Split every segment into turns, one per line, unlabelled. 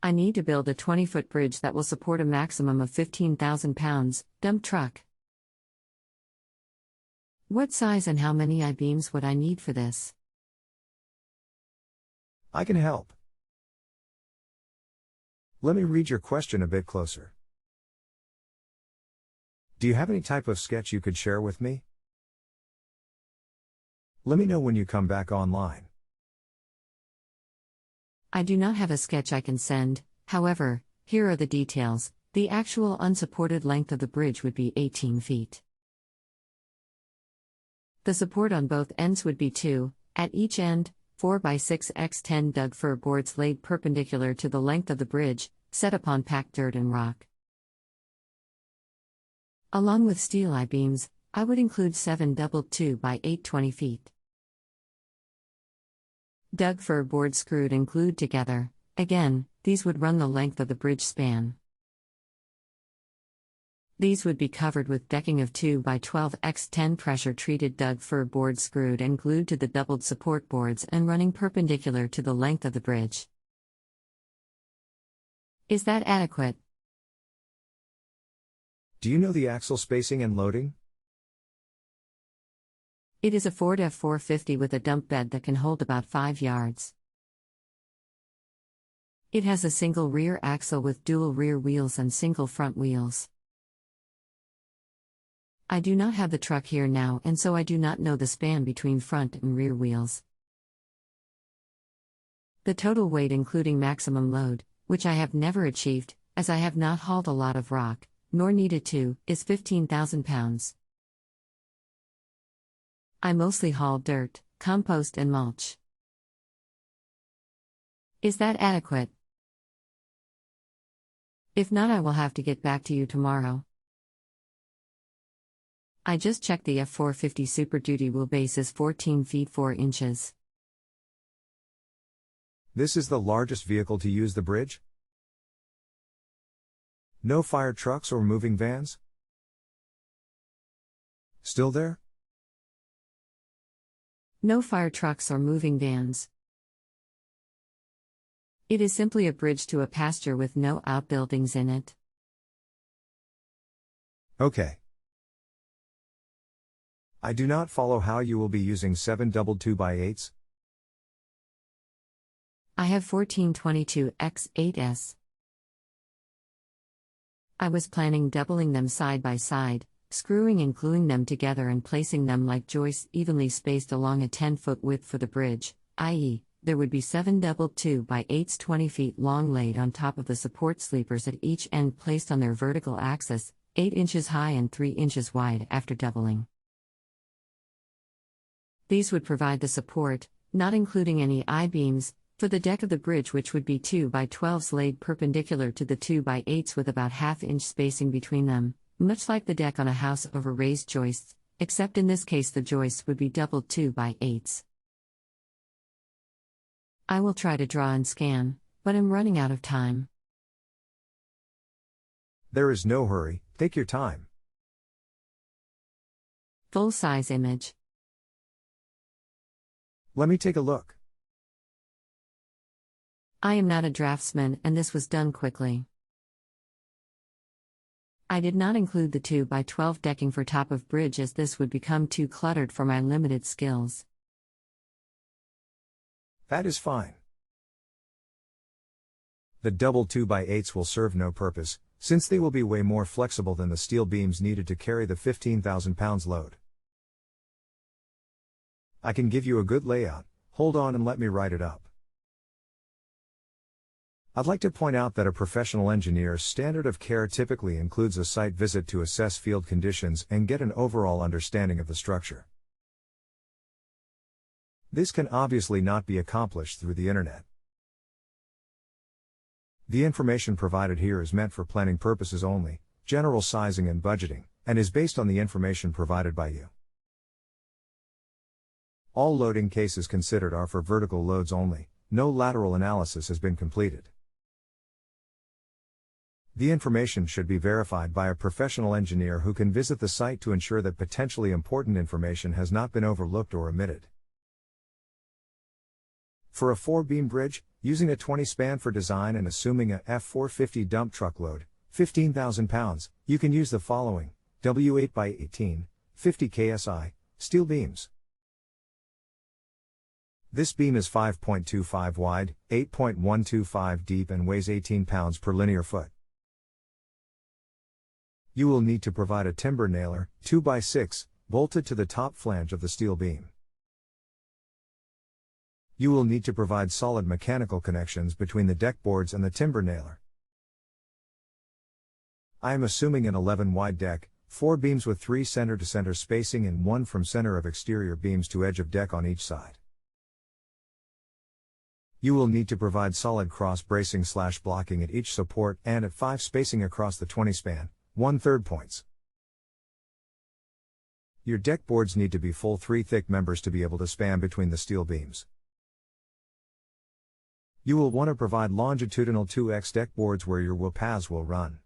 I need to build a 20-foot bridge that will support a maximum of 15,000 pounds, dump truck. What size and how many I-beams would I need for this?
I can help. Let me read your question a bit closer. Do you have any type of sketch you could share with me? Let me know when you come back online.
I do not have a sketch I can send, however, here are the details. The actual unsupported length of the bridge would be 18 feet. The support on both ends would be 2, at each end, 4x6x10 dug fir boards laid perpendicular to the length of the bridge, set upon packed dirt and rock. Along with steel I-beams, I would include 7 doubled 2x8 20 feet. Dug fir boards screwed and glued together. Again, these would run the length of the bridge span. These would be covered with decking of 2x12x10 pressure-treated dug fir boards screwed and glued to the doubled support boards and running perpendicular to the length of the bridge. Is that adequate?
Do you know the axle spacing and loading?
It is a Ford F450 with a dump bed that can hold about 5 yards. It has a single rear axle with dual rear wheels and single front wheels. I do not have the truck here now, and so I do not know the span between front and rear wheels. The total weight including maximum load, which I have never achieved, as I have not hauled a lot of rock, nor needed to, is 15,000 pounds. I mostly haul dirt, compost and mulch. Is that adequate? If not, I will have to get back to you tomorrow. I just checked the F450 Super Duty wheelbase is 14 feet 4 inches.
This is the largest vehicle to use the bridge? No fire trucks or moving vans? Still there?
No fire trucks or moving vans. It is simply a bridge to a pasture with no outbuildings in it.
Okay. I do not follow how you will be using 7 doubled 2x8s.
I have 1422x8s. I was planning doubling them side by side, screwing and gluing them together and placing them like joists evenly spaced along a 10-foot width for the bridge, i.e., there would be 7 doubled 2x8s 20 feet long laid on top of the support sleepers at each end placed on their vertical axis, 8 inches high and 3 inches wide after doubling. These would provide the support, not including any I-beams, for the deck of the bridge, which would be 2x12s laid perpendicular to the 2x8s with about half-inch spacing between them, much like the deck on a house over raised joists, except in this case the joists would be doubled 2x8s. I will try to draw and scan, but am running out of time.
There is no hurry, take your time.
Full-size image.
Let me take a look.
I am not a draftsman and this was done quickly. I did not include the 2x12 decking for top of bridge as this would become too cluttered for my limited skills.
That is fine. The double 2x8s will serve no purpose, since they will be way more flexible than the steel beams needed to carry the 15,000 pounds load. I can give you a good layout, hold on and let me write it up. I'd like to point out that a professional engineer's standard of care typically includes a site visit to assess field conditions and get an overall understanding of the structure. This can obviously not be accomplished through the internet. The information provided here is meant for planning purposes only, general sizing and budgeting, and is based on the information provided by you. All loading cases considered are for vertical loads only, no lateral analysis has been completed. The information should be verified by a professional engineer who can visit the site to ensure that potentially important information has not been overlooked or omitted. For a 4-beam bridge, using a 20 span for design and assuming a F450 dump truck load, 15,000 pounds, you can use the following: W8x18, 50 KSI, steel beams. This beam is 5.25 wide, 8.125 deep and weighs 18 pounds per linear foot. You will need to provide a timber nailer, 2x6, bolted to the top flange of the steel beam. You will need to provide solid mechanical connections between the deck boards and the timber nailer. I am assuming an 11 wide deck, 4 beams with 3 center to center spacing and 1 from center of exterior beams to edge of deck on each side. You will need to provide solid cross bracing / blocking at each support and at 5 spacing across the 20 span, 1/3 points. Your deck boards need to be full 3 thick members to be able to span between the steel beams. You will want to provide longitudinal 2x deck boards where your wheel paths will run.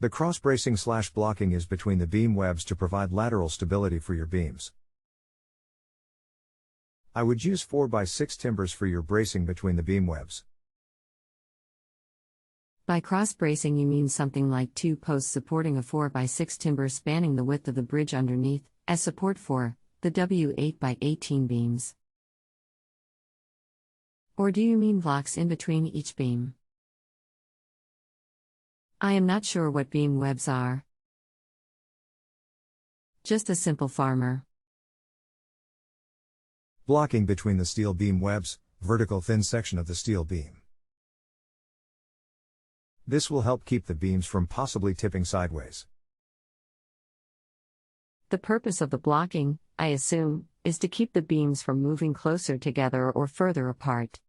The cross bracing / blocking is between the beam webs to provide lateral stability for your beams. I would use 4x6 timbers for your bracing between the beam webs.
By cross-bracing you mean something like 2 posts supporting a 4x6 timber spanning the width of the bridge underneath, as support for the W8x18 beams. Or do you mean blocks in between each beam? I am not sure what beam webs are. Just a simple farmer.
Blocking between the steel beam webs, vertical thin section of the steel beam. This will help keep the beams from possibly tipping sideways.
The purpose of the blocking, I assume, is to keep the beams from moving closer together or further apart.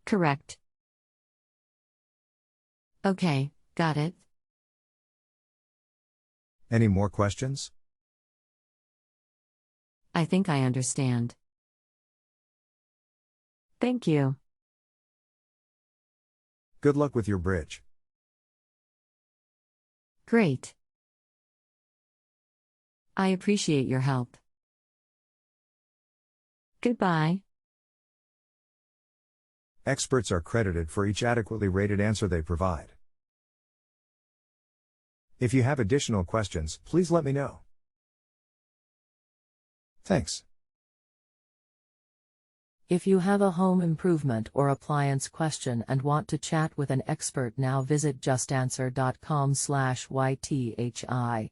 Correct. Okay, got it.
Any more questions?
I think I understand. Thank you.
Good luck with your bridge.
Great. I appreciate your help. Goodbye.
Experts are credited for each adequately rated answer they provide. If you have additional questions, please let me know. Thanks.
If you have a home improvement or appliance question and want to chat with an expert now, visit JustAnswer.com/YTHI.